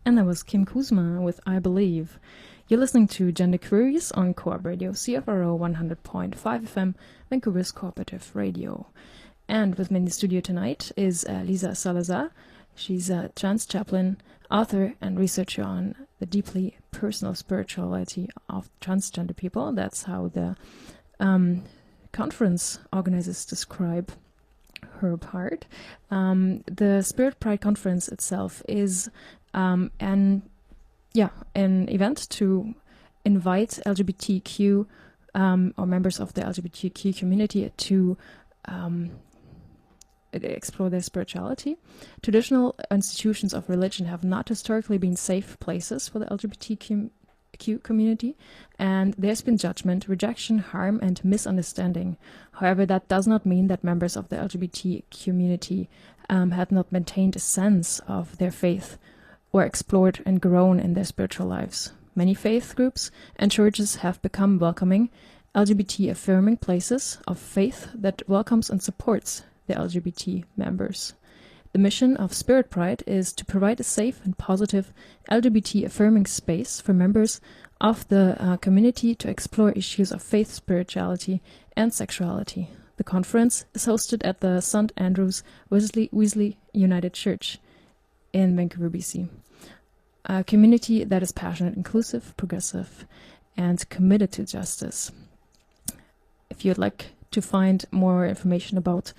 And that was Kim Kuzma with I Believe. You're listening to Gender Queeries on Co-op Radio, CFRO 100.5 FM, Vancouver's cooperative radio. And with me in the studio tonight is Lisa Salazar. She's a trans chaplain, author, and researcher on the deeply personal spirituality of transgender people. That's how the conference organizers describe her part. The Spirit Pride conference itself is an event to invite LGBTQ or members of the LGBTQ community to explore their spirituality. Traditional institutions of religion have not historically been safe places for the LGBTQ community, and there's been judgment, rejection, harm, and misunderstanding. However, that does not mean that members of the LGBT community have not maintained a sense of their faith or explored and grown in their spiritual lives. Many faith groups and churches have become welcoming, LGBT-affirming places of faith that welcomes and supports the LGBT members. The mission of Spirit Pride is to provide a safe and positive LGBT-affirming space for members of the community to explore issues of faith, spirituality, and sexuality. The conference is hosted at the St. Andrew's Wesley United Church in Vancouver, BC. A community that is passionate, inclusive, progressive, and committed to justice. If you'd like to find more information about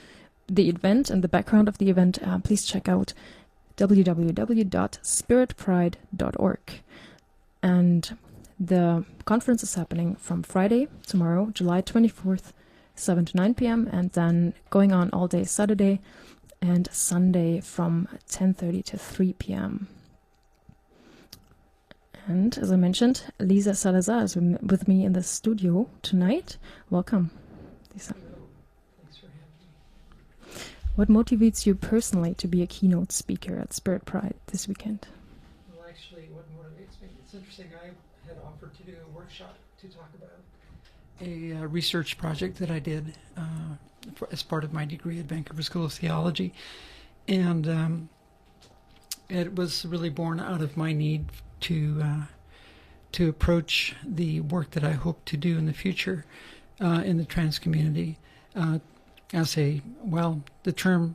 the event and the background of the event, please check out www.spiritpride.org. And the conference is happening from Friday, tomorrow, July 24th, 7 to 9 p.m., and then going on all day Saturday and Sunday from 10:30 to 3 p.m. And as I mentioned, Lisa Salazar is with me in the studio tonight. Welcome, Lisa. Thanks for having me. What motivates you personally to be a keynote speaker at Spirit Pride this weekend? Well, actually, what motivates me, it's interesting, I had offered to do a workshop to talk about a research project that I did as part of my degree at Vancouver School of Theology. And it was really born out of my need to approach the work that I hope to do in the future in the trans community as the term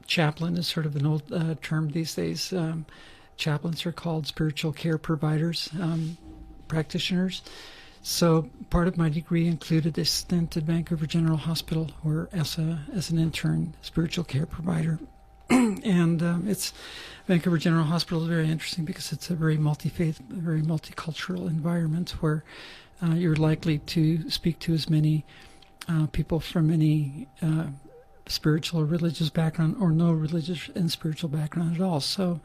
chaplain is sort of an old term these days. Chaplains are called spiritual care providers, practitioners. So part of my degree included a stint at Vancouver General Hospital, where as an intern spiritual care provider. And it's Vancouver General Hospital is very interesting because it's a very multi-faith, very multicultural environment where you're likely to speak to as many people from any spiritual or religious background or no religious and spiritual background at all. So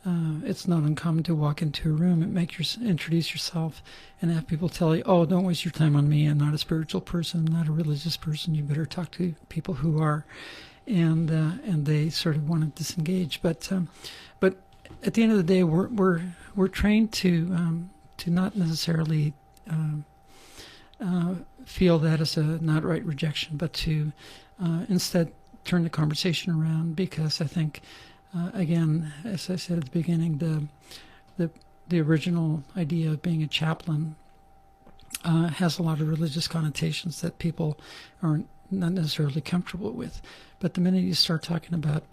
it's not uncommon to walk into a room and introduce yourself and have people tell you, oh, don't waste your time on me. I'm not a spiritual person. I'm not a religious person. You better talk to people who are. And they sort of want to disengage. But at the end of the day, we're trained to not necessarily feel that as a not right rejection, but to instead turn the conversation around, because I think again, as I said at the beginning, the original idea of being a chaplain has a lot of religious connotations that people aren't not necessarily comfortable with. But the minute you start talking about,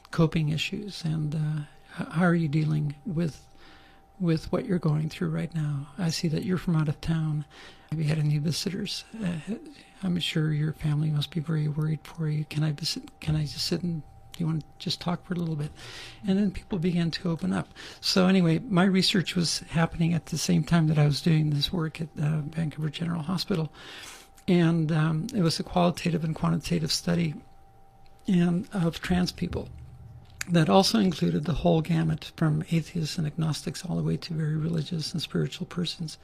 coping issues and how are you dealing with what you're going through right now? I see that you're from out of town. Have you had any visitors? I'm sure your family must be very worried for you. Can I visit? Can I just sit and do you want to just talk for a little bit? And then people began to open up. So anyway, my research was happening at the same time that I was doing this work at Vancouver General Hospital. And it was a qualitative and quantitative study of trans people that also included the whole gamut from atheists and agnostics all the way to very religious and spiritual persons.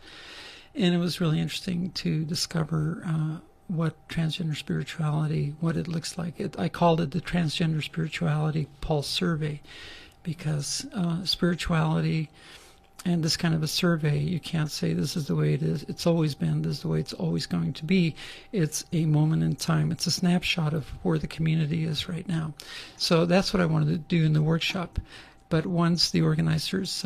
And it was really interesting to discover what transgender spirituality, what it looks like. I called it the Transgender Spirituality Pulse Survey, because spirituality and this kind of a survey, you can't say this is the way it is, it's always been, this is the way it's always going to be. It's a moment in time. It's a snapshot of where the community is right now. So that's what I wanted to do in the workshop. But once the organizers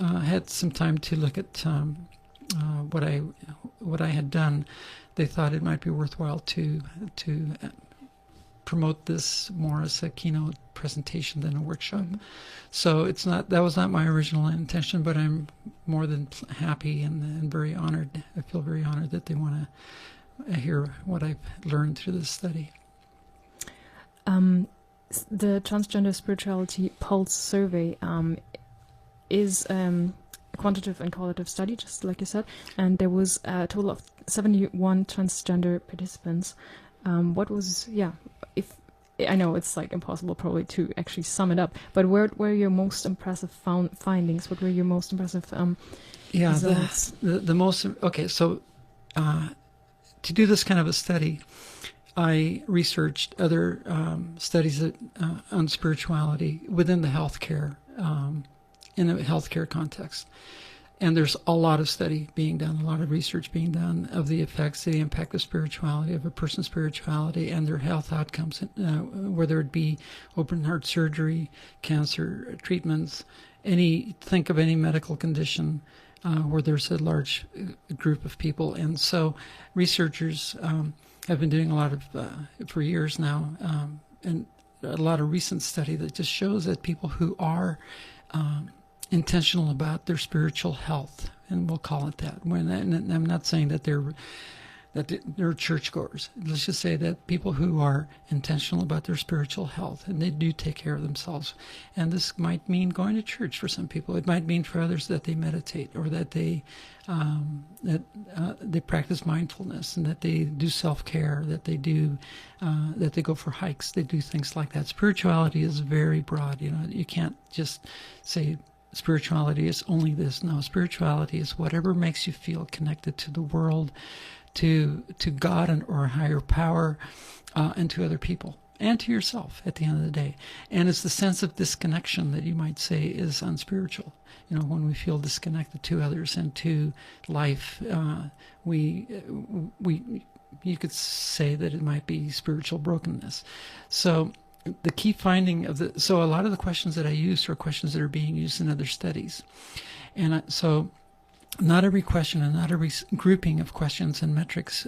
had some time to look at what I had done, they thought it might be worthwhile to promote this more as a keynote presentation than a workshop. Mm-hmm. So that was not my original intention, but I'm more than happy and very honored. I feel very honored that they want to hear what I've learned through this study. The Transgender Spirituality Pulse Survey is a quantitative and qualitative study, just like you said, and there was a total of 71 transgender participants. If I know it's like impossible probably to actually sum it up, but what were your most impressive findings? What were your most impressive results? The most, okay, so to do this kind of a study, I researched other studies on spirituality within the healthcare, in a healthcare context. And there's a lot of study being done, a lot of research being done of the effects, the impact of spirituality, of a person's spirituality and their health outcomes, whether it be open heart surgery, cancer treatments, think of any medical condition where there's a large group of people. And so researchers have been doing a lot of, for years now, and a lot of recent study that just shows that people who are intentional about their spiritual health, and we'll call it that. And I'm not saying that they're churchgoers. Let's just say that people who are intentional about their spiritual health, and they do take care of themselves. And this might mean going to church for some people. It might mean for others that they meditate, or that they practice mindfulness, and that they do self-care, that they go for hikes, they do things like that. Spirituality is very broad. You can't just say spirituality is only this. No, spirituality is whatever makes you feel connected to the world, to God or a higher power, and to other people, and to yourself at the end of the day. And it's the sense of disconnection that you might say is unspiritual. When we feel disconnected to others and to life, you could say that it might be spiritual brokenness. So the key finding so a lot of the questions that I used are questions that are being used in other studies. And so not every question and not every grouping of questions and metrics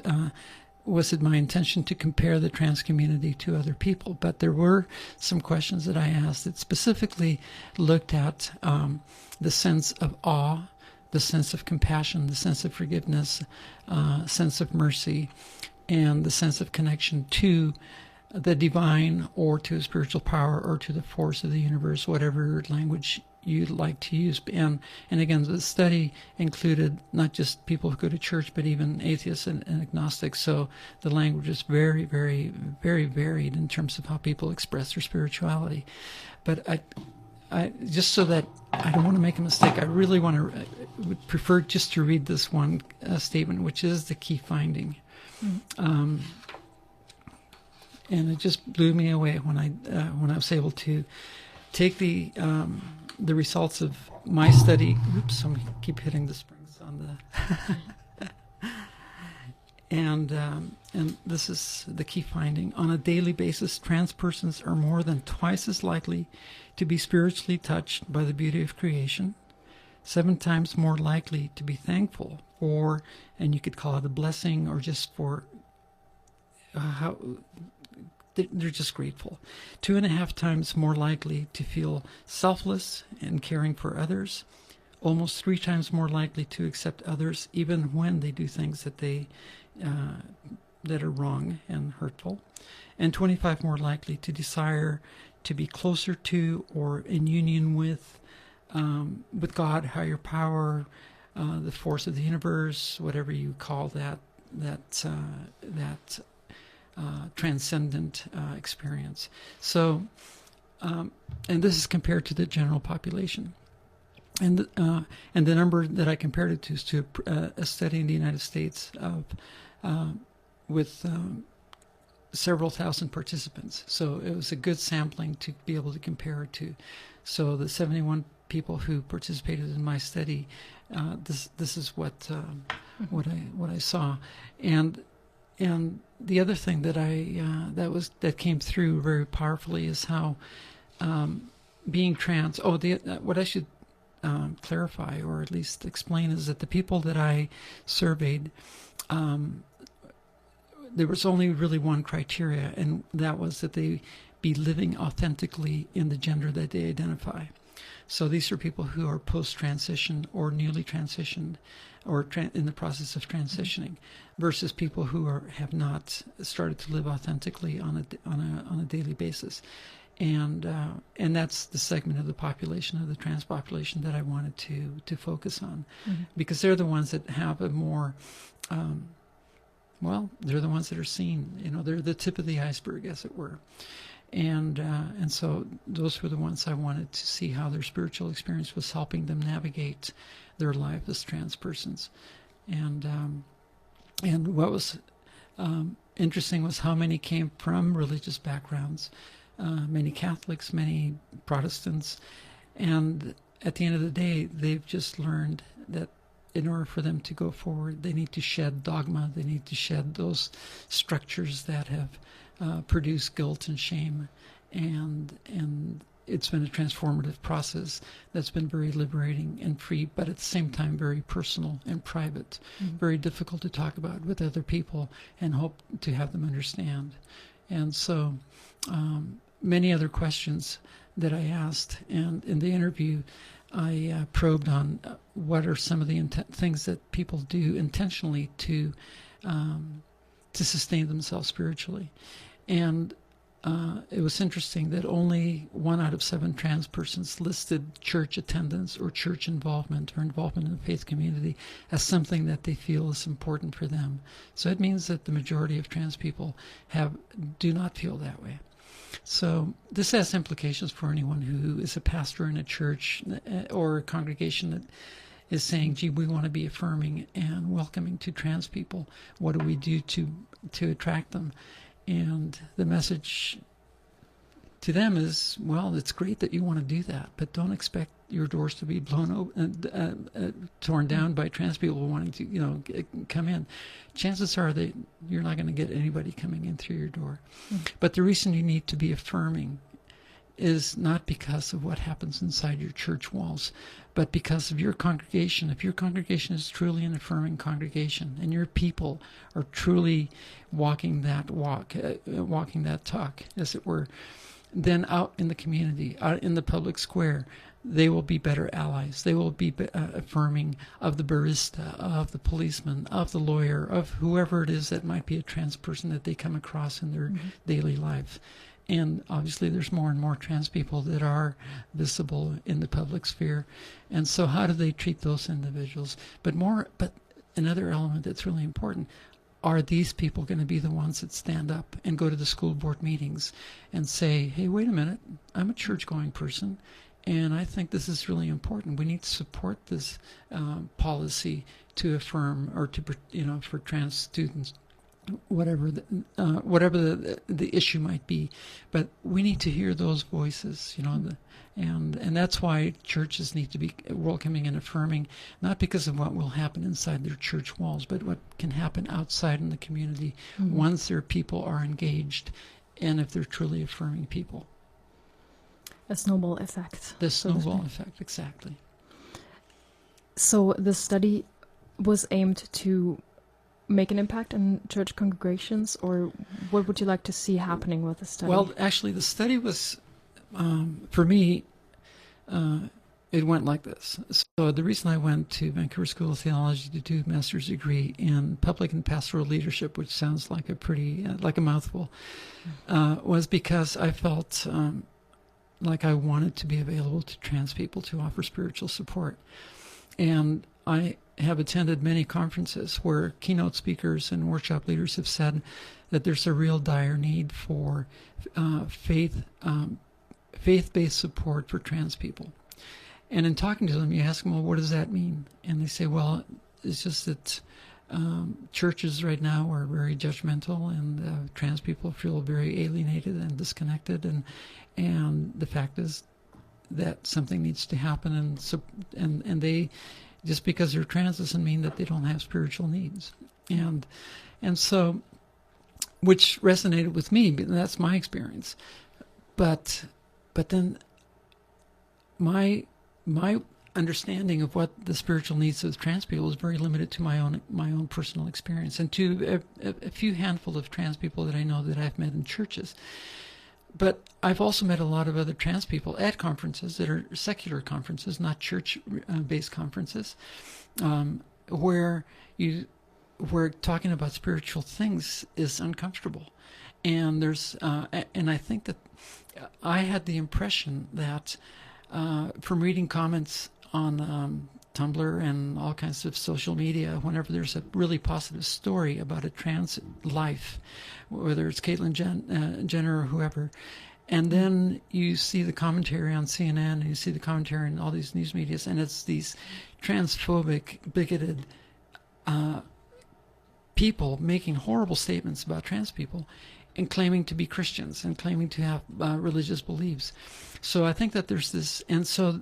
was it my intention to compare the trans community to other people. But there were some questions that I asked that specifically looked at the sense of awe, the sense of compassion, the sense of forgiveness, sense of mercy, and the sense of connection to the divine, or to a spiritual power, or to the force of the universe, whatever language you'd like to use. And again, the study included not just people who go to church, but even atheists and agnostics. So the language is very, very, very varied in terms of how people express their spirituality. But I just so that I don't want to make a mistake, I really would prefer just to read this one statement, which is the key finding. Mm. And it just blew me away when I was able to take the results of my study. Oops, I keep hitting the springs on the. And this is the key finding. On a daily basis, trans persons are more than twice as likely to be spiritually touched by the beauty of creation, 7 times more likely to be thankful for, and you could call it a blessing, or just for how they're just grateful. 2.5 times more likely to feel selfless and caring for others. Almost 3 times more likely to accept others, even when they do things that that are wrong and hurtful. And 25 more likely to desire to be closer to, or in union with God, higher power, the force of the universe, whatever you call that transcendent experience. So, and this is compared to the general population. And the number that I compared it to is to a study in the United States of with several thousand participants. So it was a good sampling to be able to compare it to. So the 71 people who participated in my study, this is what I saw, and the other thing that that came through very powerfully is how being trans. What I should clarify, or at least explain, is that the people that I surveyed, there was only really one criteria, and that was that they be living authentically in the gender that they identify. So these are people who are post-transition or newly transitioned, or in the process of transitioning, versus people who have not started to live authentically on a daily basis. And that's the segment of the population, of the trans population, that I wanted to focus on, because they're the ones that have a more, they're the ones that are seen. They're the tip of the iceberg, as it were. And so those were the ones I wanted to see how their spiritual experience was helping them navigate their life as trans persons. And what was interesting was how many came from religious backgrounds. Many Catholics, many Protestants, and at the end of the day, they've just learned that in order for them to go forward, they need to shed dogma, they need to shed those structures that have produced guilt and shame, and it's been a transformative process that's been very liberating and free, but at the same time very personal and private, very difficult to talk about with other people and hope to have them understand. And so many other questions that I asked, and in the interview I probed on what are some of the things that people do intentionally to sustain themselves spiritually. And it was interesting that only 1 out of 7 trans persons listed church attendance or church involvement or involvement in the faith community as something that they feel is important for them. So it means that the majority of trans people do not feel that way. So this has implications for anyone who is a pastor in a church or a congregation that is saying, gee, we want to be affirming and welcoming to trans people. What do we do to attract them? And the message to them is, well, it's great that you want to do that, but don't expect your doors to be torn down by trans people wanting to, come in. Chances are that you're not going to get anybody coming in through your door. But the reason you need to be affirming is not because of what happens inside your church walls, but because of your congregation. If your congregation is truly an affirming congregation, and your people are truly walking that talk, as it were, then out in the community, out in the public square, they will be better allies. They will be affirming of the barista, of the policeman, of the lawyer, of whoever it is that might be a trans person that they come across in their daily life. And obviously there's more and more trans people that are visible in the public sphere. And so how do they treat those individuals? But another element that's really important, are these people going to be the ones that stand up and go to the school board meetings and say, hey, wait a minute, I'm a church-going person, and I think this is really important. We need to support this policy to affirm, or for trans students, whatever the issue might be. But we need to hear those voices, and that's why churches need to be welcoming and affirming, not because of what will happen inside their church walls, but what can happen outside in the community once their people are engaged, and if they're truly affirming people. A snowball effect. The snowball effect, exactly. So the study was aimed to make an impact in church congregations, or what would you like to see happening with the study? Well, actually, the study was, for me, it went like this. So the reason I went to Vancouver School of Theology to do a master's degree in public and pastoral leadership, which sounds like like a mouthful, was because I felt like I wanted to be available to trans people to offer spiritual support. And I have attended many conferences where keynote speakers and workshop leaders have said that there's a real dire need for faith-based support for trans people. And in talking to them, you ask them, well, what does that mean? And they say, well, it's just that churches right now are very judgmental, and trans people feel very alienated and disconnected, and the fact is that something needs to happen, and they, just because they're trans doesn't mean that they don't have spiritual needs, and so, which resonated with me. That's my experience, but then my understanding of what the spiritual needs of trans people is very limited to my own personal experience, and to a few handful of trans people that I know that I've met in churches. But I've also met a lot of other trans people at conferences that are secular conferences, not church-based conferences, where talking about spiritual things is uncomfortable. And and I think that I had the impression that from reading comments on Tumblr and all kinds of social media, whenever there's a really positive story about a trans life, whether it's Caitlyn Jenner or whoever, and then you see the commentary on CNN and you see the commentary in all these news medias, and it's these transphobic, bigoted people making horrible statements about trans people and claiming to be Christians and claiming to have religious beliefs. So I think that there's this, and so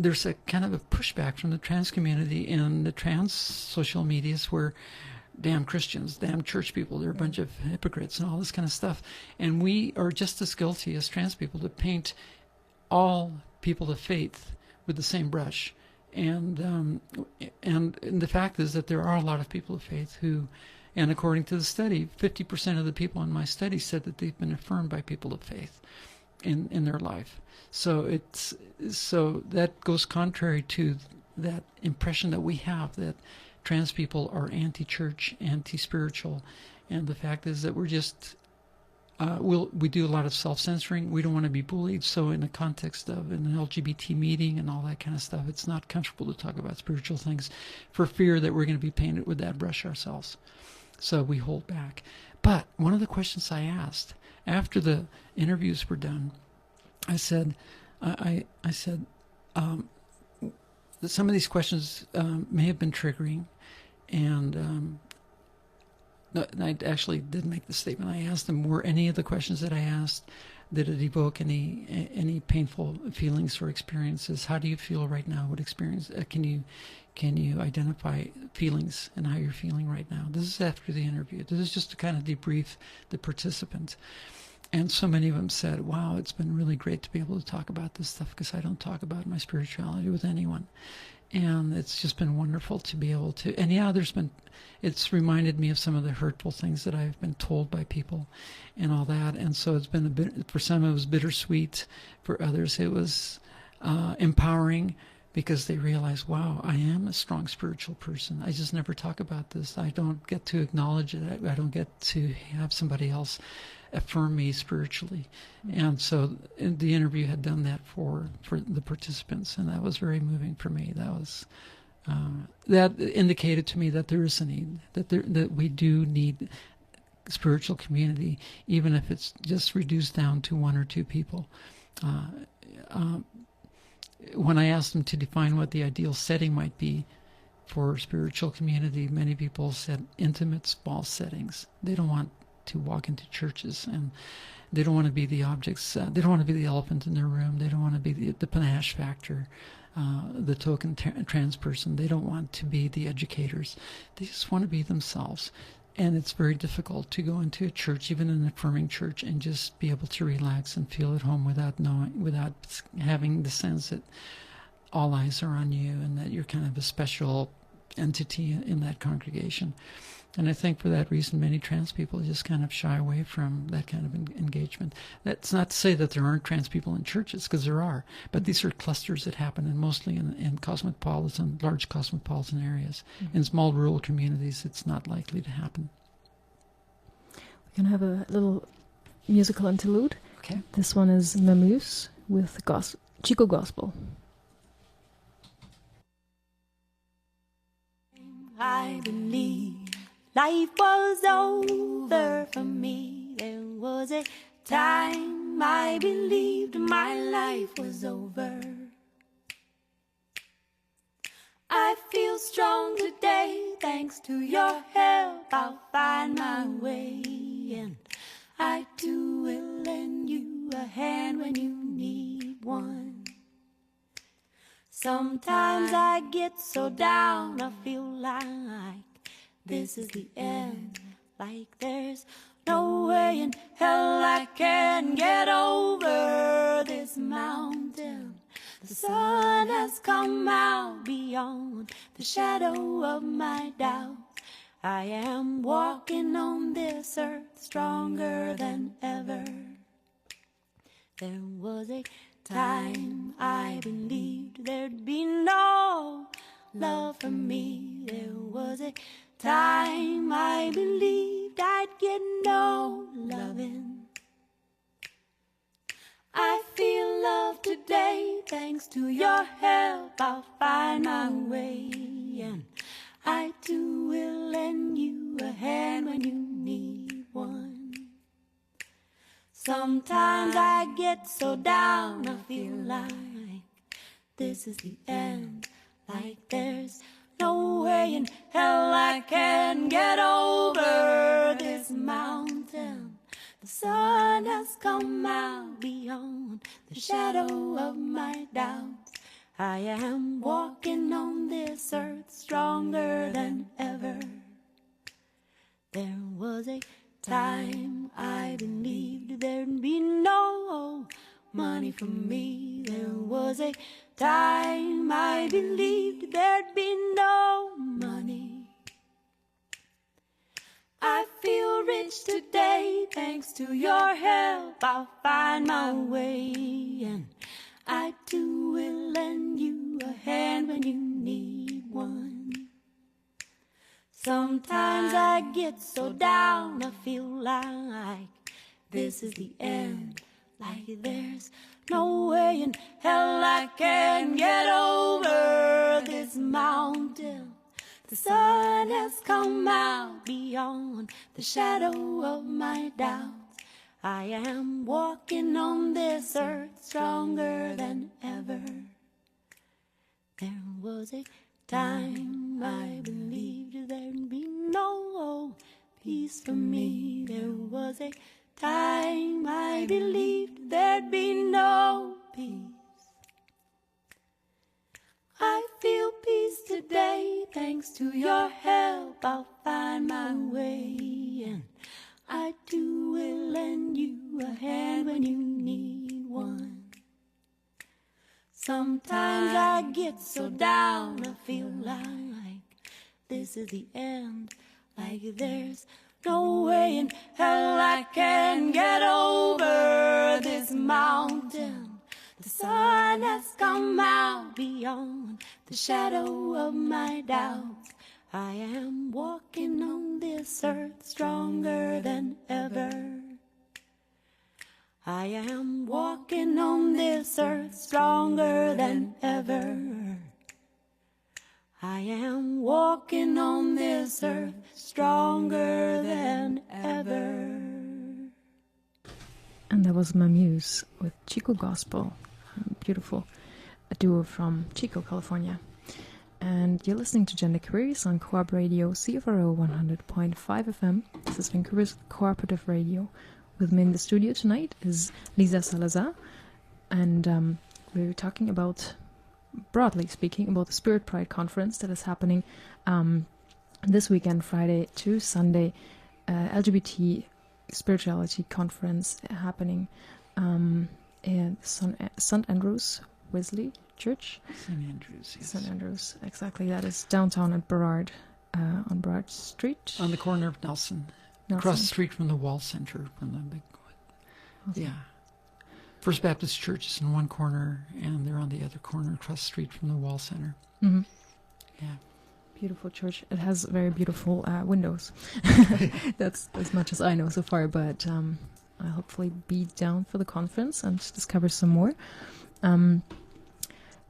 there's a kind of a pushback from the trans community in the trans social medias where damn Christians, damn church people, they're a bunch of hypocrites and all this kind of stuff. And we are just as guilty as trans people to paint all people of faith with the same brush. And the fact is that there are a lot of people of faith who, and according to the study, 50% of the people in my study said that they've been affirmed by people of faith in their life. So that goes contrary to that impression that we have that trans people are anti-church, anti-spiritual, and the fact is that we're just we do a lot of self-censoring. We don't want to be bullied. So in the context of an LGBT meeting and all that kind of stuff, it's not comfortable to talk about spiritual things for fear that we're going to be painted with that brush ourselves. So we hold back. But one of the questions I asked after the interviews were done, I said that some of these questions may have been triggering, and I actually did make the statement. I asked them, were any of the questions that I asked, did it evoke any painful feelings or experiences? How do you feel right now? What experience can you identify feelings and how you're feeling right now? This is after the interview. This is just to kind of debrief the participants. And so many of them said, wow, it's been really great to be able to talk about this stuff because I don't talk about my spirituality with anyone. And it's just been wonderful to be able to, and yeah, it's reminded me of some of the hurtful things that I've been told by people and all that. And so it's been a bit, for some it was bittersweet, for others it was empowering, because they realize, wow, I am a strong spiritual person. I just never talk about this. I don't get to acknowledge it. I don't get to have somebody else affirm me spiritually. And so the interview had done that for the participants, and that was very moving for me. That was that indicated to me that there is a need, that we do need spiritual community, even if it's just reduced down to one or two people. When I asked them to define what the ideal setting might be for spiritual community, many people said intimate, small settings. They don't want to walk into churches, and they don't want to be the objects. They don't want to be the elephant in their room. They don't want to be the panache factor, the token trans person. They don't want to be the educators. They just want to be themselves. And it's very difficult to go into a church, even an affirming church, and just be able to relax and feel at home without having the sense that all eyes are on you and that you're kind of a special entity in that congregation. And I think for that reason, many trans people just kind of shy away from that kind of engagement. That's not to say that there aren't trans people in churches, because there are. But these are clusters that happen mostly in large cosmopolitan areas. Mm-hmm. In small rural communities, it's not likely to happen. We can have a little musical interlude. Okay. This one is Mammoose with Chico Gospel. I believe life was over for me. There was a time I believed my life was over. feel strong today, thanks to your help. I'll find my way, and I too will lend you a hand when you need one. Sometimes I get so down, I feel like this is the end, like there's no way in hell I can get over this mountain. The sun has come out beyond the shadow of my doubts. I am walking on this earth stronger than ever. There was a time I believed there'd be no love for me. There was a time I believed I'd get no loving. I feel love today, thanks to your help. I'll find my way, and I too will lend you a hand when you need one. Sometimes I get so down, I feel like this is the end, like there's no way in hell I can get over this mountain. The sun has come out beyond the shadow of my doubts. I am walking on this earth stronger than ever. There was a time I believed there'd be no money for me. There was a time I believed there'd be no money. I feel rich today, thanks to your help. I'll find my way, and I too will lend you a hand when you need one. Sometimes I get so down, I feel like this is the end, like there's no way in hell I can get over this mountain. The sun has come out beyond the shadow of my doubts. I am walking on this earth stronger than ever. There was a time I believed there'd be no peace for me. There was a time I believed there'd be no peace. I feel peace today, thanks to your help. I'll find my way, and I too will lend you a hand when you need one. Sometimes I get so down, I feel like this is the end, like there's no way in hell I can get over this mountain. The sun has come out beyond the shadow of my doubts. I am walking on this earth stronger than ever. I am walking on this earth stronger than ever. I am walking on this earth stronger than ever. And that was my muse with Chico Gospel. Beautiful. A duo from Chico, California. And you're listening to Gender Queeries on Co-op Radio CFRO 100.5 FM. This is Vancouver's cooperative radio. With me in the studio tonight is Lisa Salazar. And we're talking about, broadly speaking, about the Spirit Pride conference that is happening this weekend, Friday to Sunday. LGBT spirituality conference happening in St. Andrews Wesley Church. St. Andrews, yes. St. Andrews, exactly. That is downtown at Burrard, on Burrard Street. On the corner of Nelson. Across the street from the Wall Center, from the big one. Okay. Yeah. First Baptist Church is in one corner, and they're on the other corner across the street from the Wall Center. Mm-hmm. Yeah. Beautiful church. It has very beautiful windows. That's as much as I know so far, but I'll hopefully be down for the conference and discover some more.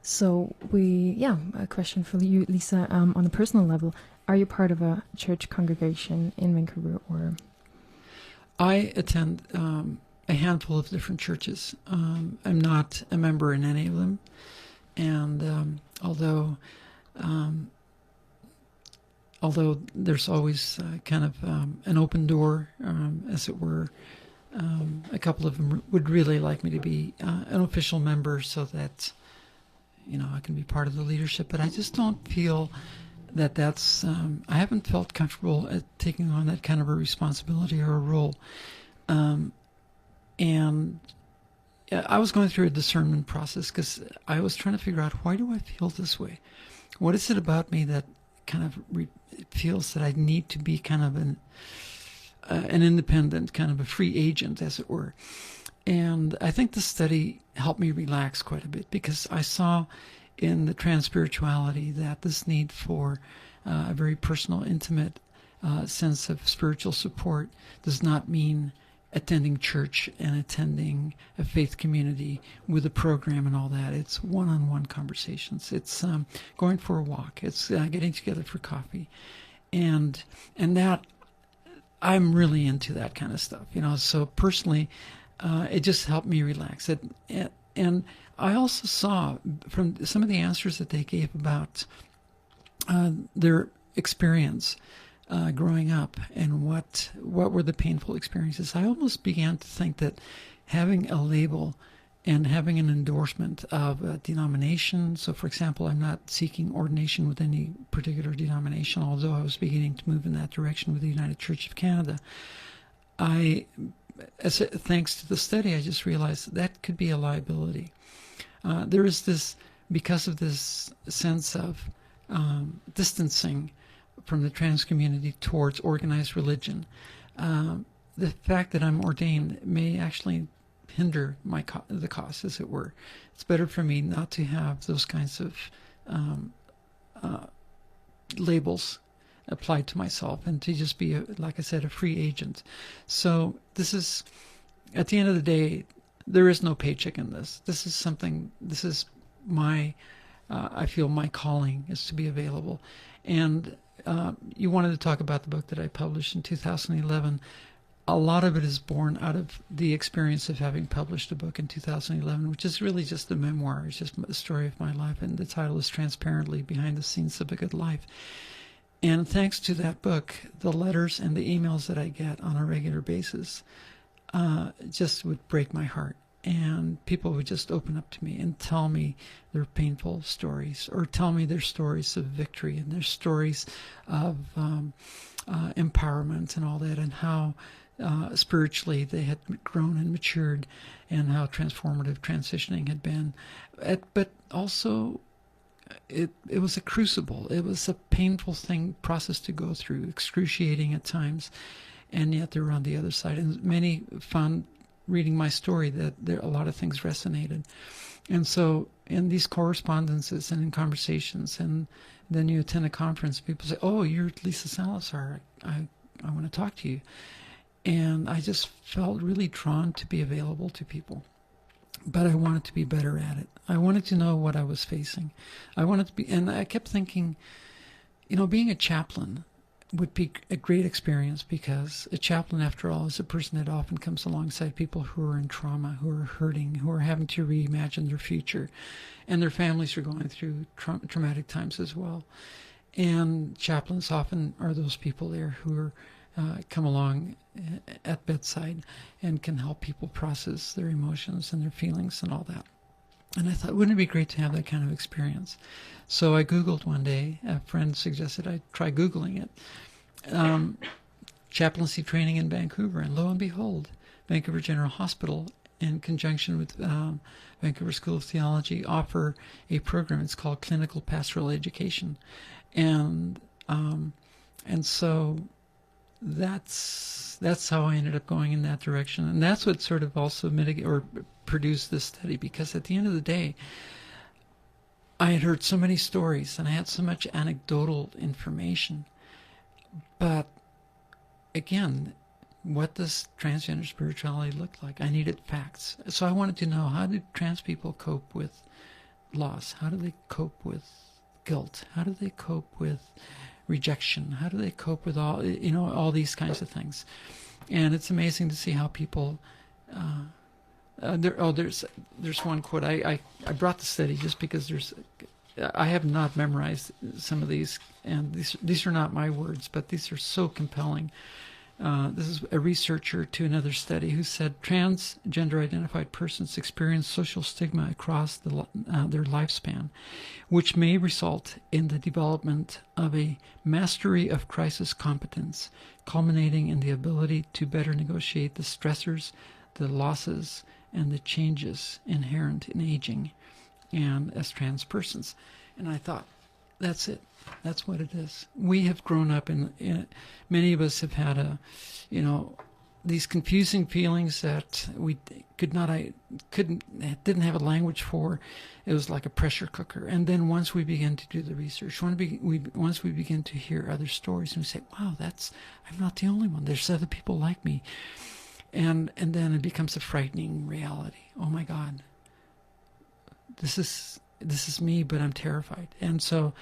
So a question for you, Lisa, on a personal level. Are you part of a church congregation in Vancouver, or? I attend a handful of different churches. I'm not a member in any of them, and although although there's always kind of an open door, as it were. A couple of them would really like me to be an official member so that, I can be part of the leadership. But I just don't feel that that's, I haven't felt comfortable at taking on that kind of a responsibility or a role. And I was going through a discernment process because I was trying to figure out, why do I feel this way? What is it about me that kind of feels that I need to be kind of an independent, kind of a free agent, as it were? And I think the study helped me relax quite a bit, because I saw in the trans-spirituality that this need for a very personal, intimate sense of spiritual support does not mean attending church and attending a faith community with a program and all that. It's one-on-one conversations. It's going for a walk. It's getting together for coffee. And that, I'm really into that kind of stuff, So personally, it just helped me relax. And I also saw from some of the answers that they gave about their experience growing up and what were the painful experiences, I almost began to think that having a label and having an endorsement of a denomination. So, for example, I'm not seeking ordination with any particular denomination, although I was beginning to move in that direction with the United Church of Canada. Thanks to the study, I just realized that could be a liability. There is this, because of this sense of distancing from the trans community towards organized religion, the fact that I'm ordained may actually hinder the cause, as it were. It's better for me not to have those kinds of labels applied to myself and to just be, like I said, a free agent. So this is, at the end of the day, there is no paycheck in this. This is my, I feel my calling is to be available. And you wanted to talk about the book that I published in 2011. A lot of it is born out of the experience of having published a book in 2011, which is really just a memoir. It's just the story of my life, and the title is Transparently: Behind the Scenes of a Good Life. And thanks to that book, the letters and the emails that I get on a regular basis just would break my heart. And people would just open up to me and tell me their painful stories, or tell me their stories of victory and their stories of empowerment and all that, and how spiritually they had grown and matured, and how transformative transitioning had been. But also, it was a crucible. It was a painful process to go through, excruciating at times, and yet they were on the other side. And many found, reading my story, that a lot of things resonated. And so in these correspondences and in conversations, and then you attend a conference, people say, "Oh, you're Lisa Salazar. I want to talk to you." And I just felt really drawn to be available to people. But I wanted to be better at it. I wanted to know what I was facing. I wanted to be, and I kept thinking, being a chaplain would be a great experience, because a chaplain, after all, is a person that often comes alongside people who are in trauma, who are hurting, who are having to reimagine their future, and their families are going through traumatic times as well. And chaplains often are those people there who are come along at bedside and can help people process their emotions and their feelings and all that. And I thought, wouldn't it be great to have that kind of experience? So I Googled one day. A friend suggested I try Googling it. Chaplaincy training in Vancouver. And lo and behold, Vancouver General Hospital, in conjunction with Vancouver School of Theology, offer a program. It's called Clinical Pastoral Education. And so that's how I ended up going in that direction. And that's what sort of also produced this study, because at the end of the day, I had heard so many stories and I had so much anecdotal information. But again, what does transgender spirituality look like? I needed facts. So I wanted to know, how do trans people cope with loss? How do they cope with guilt? How do they cope with rejection? How do they cope with all these kinds of things? And it's amazing to see how people there's one quote. I brought the study just because there's I have not memorized some of these, and these are not my words, but these are so compelling. This is a researcher to another study who said transgender identified persons experience social stigma across their lifespan, which may result in the development of a mastery of crisis competence, culminating in the ability to better negotiate the stressors, the losses, and the changes inherent in aging and as trans persons. And I thought, that's it. That's what it is. We have grown up in many of us have had these confusing feelings that we didn't have a language for. It was like a pressure cooker. And then once we begin to do the research, once we begin to hear other stories, and we say, wow, I'm not the only one. There's other people like me. And then it becomes a frightening reality. Oh my God. This is me, but I'm terrified. And so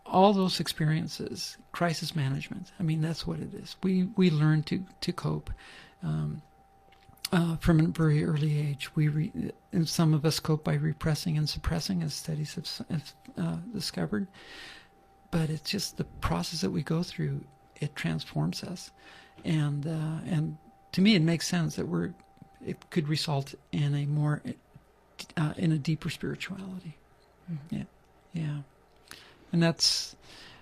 all those experiences, crisis management, I mean, that's what it is. We learn to cope from a very early age. And some of us cope by repressing and suppressing, as studies have discovered. But it's just the process that we go through. It transforms us, and to me, it makes sense that it could result in in a deeper spirituality. Mm-hmm. Yeah. And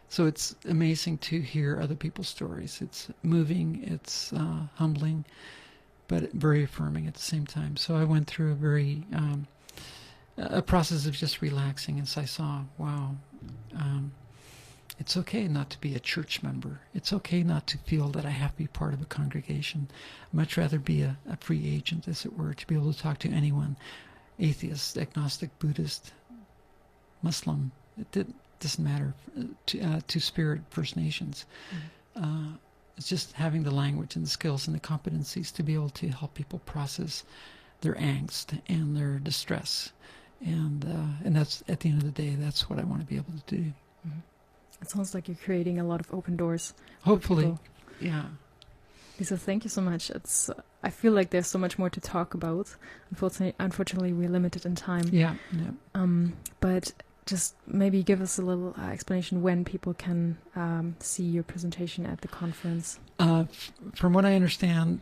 so it's amazing to hear other people's stories. It's moving, it's humbling, but very affirming at the same time. So I went through a process of just relaxing as I saw, wow, it's okay not to be a church member. It's okay not to feel that I have to be part of a congregation. I'd much rather be a free agent, as it were, to be able to talk to anyone, atheist, agnostic, Buddhist, Muslim. It doesn't matter, to Spirit, First Nations. Mm-hmm. It's just having the language and the skills and the competencies to be able to help people process their angst and their distress. And that's, at the end of the day, that's what I want to be able to do. Mm-hmm. It sounds like you're creating a lot of open doors. Hopefully, yeah. Lisa, thank you so much. I feel like there's so much more to talk about. Unfortunately, we're limited in time. Yeah. But just maybe give us a little explanation when people can see your presentation at the conference. From what I understand,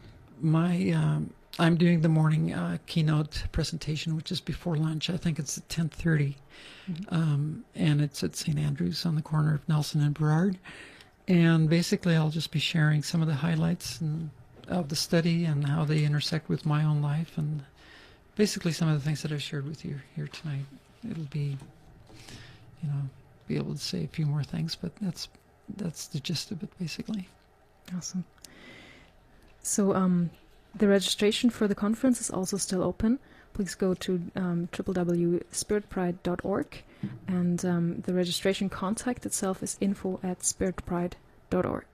I'm doing the morning keynote presentation, which is before lunch. I think it's at 10:30, mm-hmm. And it's at St. Andrews on the corner of Nelson and Burrard. And basically, I'll just be sharing some of the highlights of the study and how they intersect with my own life, and basically some of the things that I've shared with you here tonight. It'll be, be able to say a few more things, but that's the gist of it, basically. Awesome. So the registration for the conference is also still open. Please go to www.spiritpride.org, and the registration contact itself is info@spiritpride.org.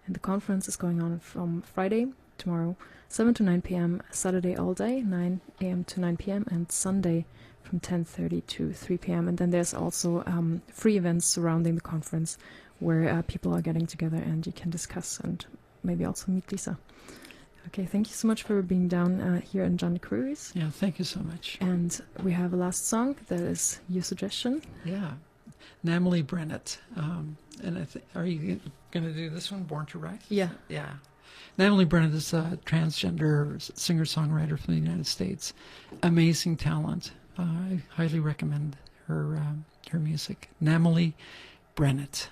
And the conference is going on from Friday, tomorrow, 7 to 9 p.m., Saturday all day, 9 a.m. to 9 p.m., and Sunday from 10:30 to 3 p.m. And then there's also free events surrounding the conference where people are getting together and you can discuss and maybe also meet Lisa. Okay, thank you so much for being down here in John Queeries. Yeah, thank you so much. And we have a last song that is your suggestion. Yeah, Namely Brennett. And are you going to do this one, Born to Rise? Yeah. Yeah. Namely Brennett is a transgender singer-songwriter from the United States. Amazing talent. I highly recommend her music. Namely Brennett.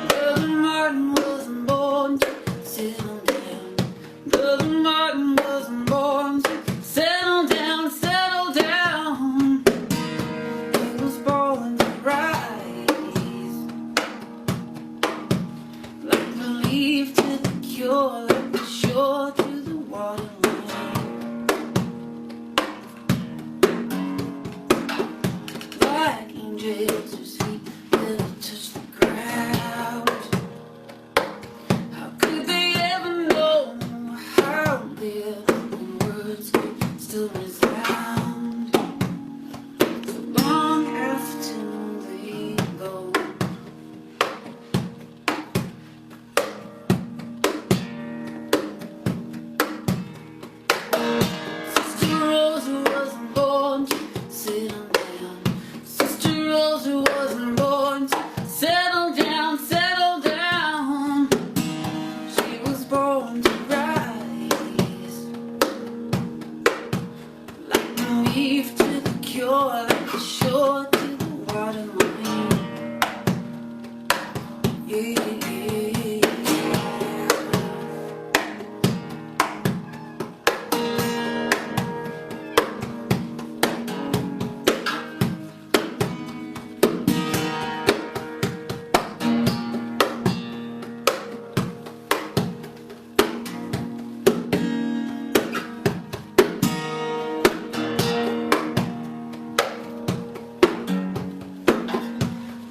Brother Martin wasn't born to sit on cure, like the shore to the water line. Yeah.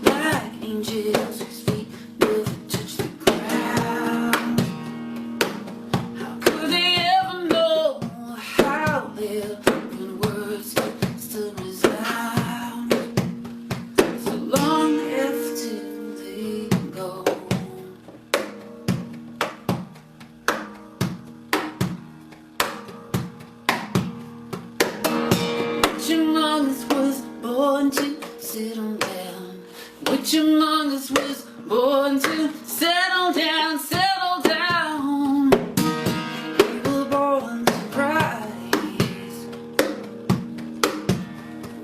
Like angels whose feet never touch the ground. How could they ever know how their broken words could still resound so long after they go? Which among us was born to settle down? Which among us was born to settle down, settle down? We were born to rise,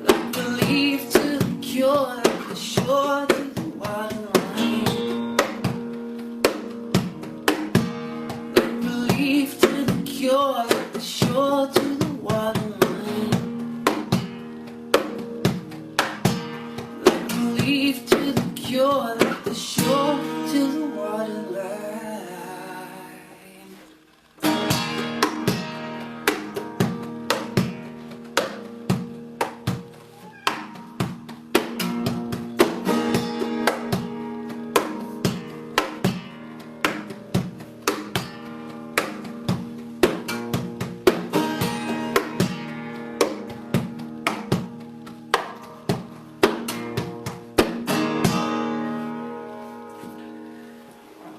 like a leaf to the cure, like the shore to the water line. Like a leaf to the cure, like the shore to the